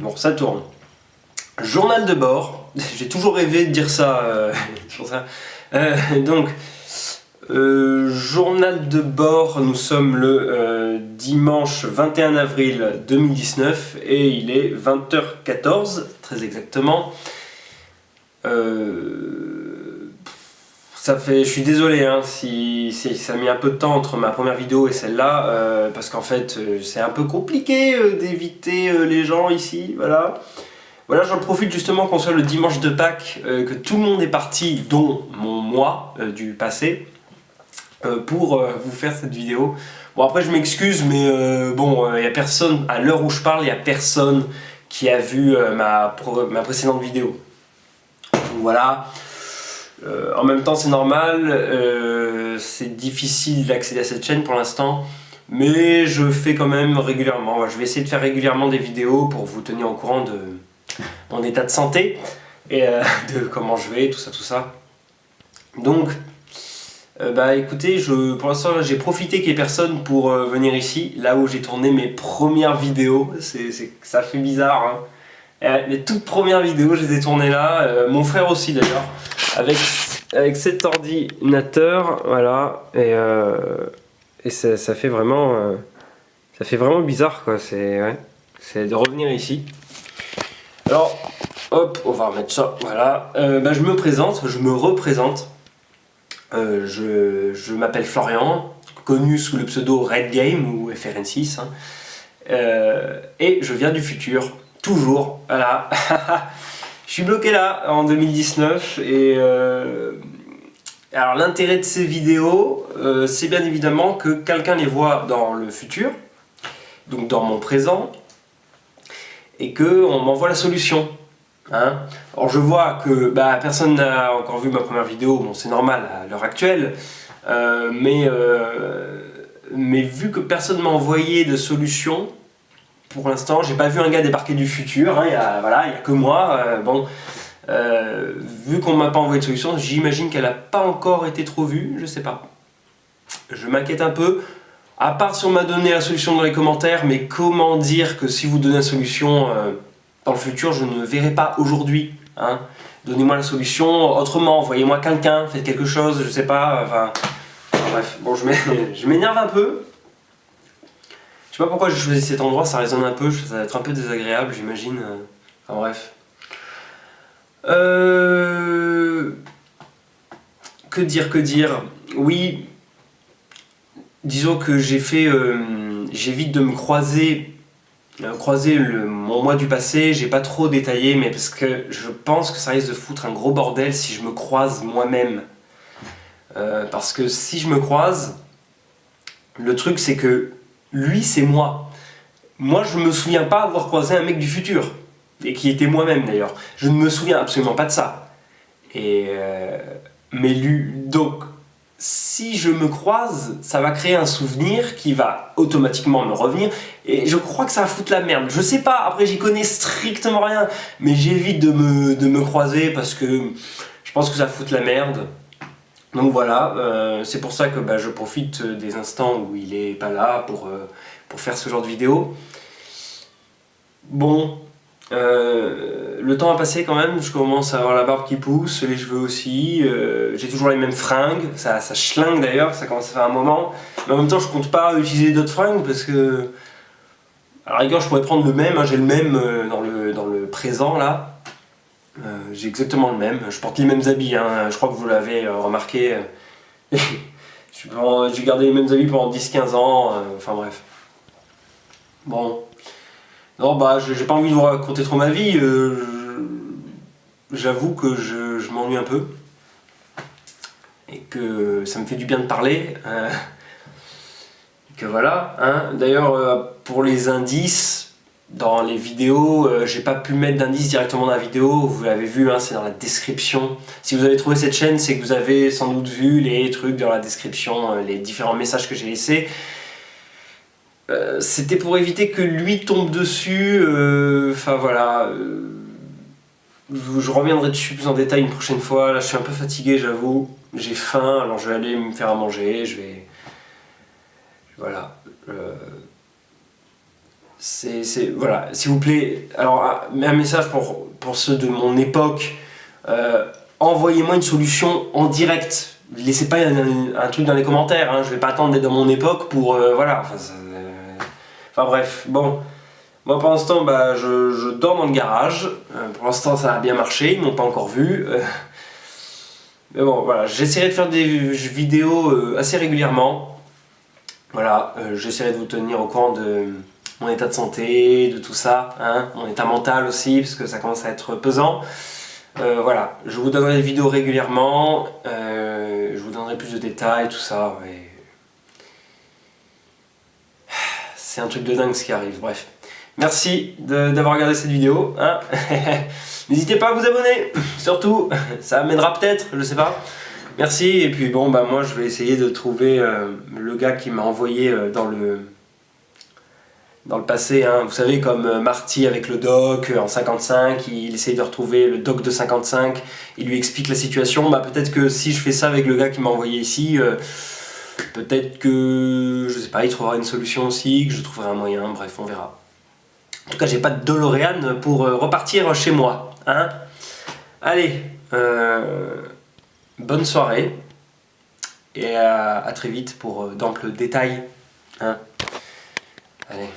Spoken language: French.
bon, ça tourne. Journal de bord, j'ai toujours rêvé de dire ça. Donc, journal de bord, nous sommes le dimanche 21 avril 2019 et il est 20h14, très exactement. Je suis désolé hein, si ça a mis un peu de temps entre ma première vidéo et celle-là, parce qu'en fait c'est un peu compliqué d'éviter les gens ici, voilà. Voilà, j'en profite justement qu'on soit le dimanche de Pâques, que tout le monde est parti, dont moi du passé, pour vous faire cette vidéo. Bon après je m'excuse, mais bon, il n'y a personne, à l'heure où je parle, il n'y a personne qui a vu ma précédente vidéo. Donc voilà. En même temps c'est normal, c'est difficile d'accéder à cette chaîne pour l'instant, mais je fais quand même régulièrement, je vais essayer de faire régulièrement des vidéos pour vous tenir au courant de mon état de santé et de comment je vais, tout ça. Donc, écoutez, pour l'instant j'ai profité qu'il n'y ait personne pour venir ici, là où j'ai tourné mes premières vidéos, ça fait bizarre hein. Les toutes premières vidéos je les ai tournées là, mon frère aussi d'ailleurs. Avec cet ordinateur, voilà, et ça fait vraiment bizarre quoi, c'est de revenir ici. Alors, hop, on va remettre ça, voilà, je me représente, je m'appelle Florian, connu sous le pseudo Red Game ou FRN6, hein, et je viens du futur, toujours, voilà. Je suis bloqué là en 2019 et alors l'intérêt de ces vidéos c'est bien évidemment que quelqu'un les voit dans le futur, donc dans mon présent, et qu'on m'envoie la solution. Hein. Alors je vois que personne n'a encore vu ma première vidéo, bon c'est normal à l'heure actuelle, mais vu que personne m'a envoyé de solution, pour l'instant, j'ai pas vu un gars débarquer du futur, hein, il y a que moi. Vu qu'on m'a pas envoyé de solution, j'imagine qu'elle a pas encore été trop vue, je sais pas. Je m'inquiète un peu, à part si on m'a donné la solution dans les commentaires, mais comment dire que si vous donnez la solution dans le futur, je ne verrai pas aujourd'hui. Hein. Donnez-moi la solution autrement, envoyez-moi quelqu'un, faites quelque chose, je sais pas, enfin bref, bon je m'énerve un peu. Je sais pas pourquoi j'ai choisi cet endroit, ça résonne un peu, ça va être un peu désagréable j'imagine, enfin bref. Que dire, oui, disons que j'évite de me croiser mon moi du passé, j'ai pas trop détaillé, mais parce que je pense que ça risque de foutre un gros bordel si je me croise moi-même. Parce que si je me croise, le truc c'est que lui c'est moi. Moi je me souviens pas avoir croisé un mec du futur, et qui était moi-même d'ailleurs. Je ne me souviens absolument pas de ça. Mais lui, donc si je me croise, ça va créer un souvenir qui va automatiquement me revenir, et je crois que ça va foutre la merde. Je sais pas, après j'y connais strictement rien, mais j'évite de me croiser parce que je pense que ça fout la merde. Donc voilà, c'est pour ça que je profite des instants où il est pas là pour faire ce genre de vidéo. Bon, le temps a passé quand même, je commence à avoir la barbe qui pousse, les cheveux aussi, j'ai toujours les mêmes fringues, ça schlingue d'ailleurs, ça commence à faire un moment, mais en même temps je compte pas utiliser d'autres fringues parce que, à la rigueur je pourrais prendre le même, hein, j'ai le même dans le présent là. J'ai exactement le même, je porte les mêmes habits, hein. Je crois que vous l'avez remarqué. J'ai gardé les mêmes habits pendant 10-15 ans, enfin bref. Bon. Non j'ai pas envie de vous raconter trop ma vie, j'avoue que je m'ennuie un peu. Et que ça me fait du bien de parler. Que voilà, hein. D'ailleurs pour les indices, dans les vidéos, j'ai pas pu mettre d'indice directement dans la vidéo, vous l'avez vu, hein, c'est dans la description. Si vous avez trouvé cette chaîne, c'est que vous avez sans doute vu les trucs dans la description, les différents messages que j'ai laissés. C'était pour éviter que lui tombe dessus, enfin voilà. Je reviendrai dessus plus en détail une prochaine fois, là je suis un peu fatigué j'avoue, j'ai faim, alors je vais aller me faire à manger, voilà. Voilà, s'il vous plaît, alors un message pour ceux de mon époque, envoyez-moi une solution en direct. Laissez pas un truc dans les commentaires, hein. Je vais pas attendre d'être dans mon époque pour... voilà, enfin bref, bon. Moi pour l'instant, bah, je dors dans le garage. Pour l'instant ça a bien marché, ils m'ont pas encore vu. Mais bon, voilà, j'essaierai de faire des vidéos assez régulièrement. Voilà, j'essaierai de vous tenir au courant de mon état de santé, de tout ça, hein, mon état mental aussi, parce que ça commence à être pesant. Voilà, je vous donnerai des vidéos régulièrement, je vous donnerai plus de détails, tout ça. C'est un truc de dingue ce qui arrive, bref. Merci d'avoir regardé cette vidéo, hein. N'hésitez pas à vous abonner, surtout, ça m'aidera peut-être, je sais pas. Merci, et puis bon, bah moi je vais essayer de trouver le gars qui m'a envoyé dans le passé, hein. Vous savez, comme Marty avec le doc en 55, il essaye de retrouver le doc de 55, il lui explique la situation. Bah peut-être que si je fais ça avec le gars qui m'a envoyé ici, peut-être que, je sais pas, il trouvera une solution aussi, que je trouverai un moyen, bref, on verra. En tout cas, j'ai pas de DeLorean pour repartir chez moi, hein. Allez, bonne soirée, et à très vite pour d'amples détails, hein. Allez.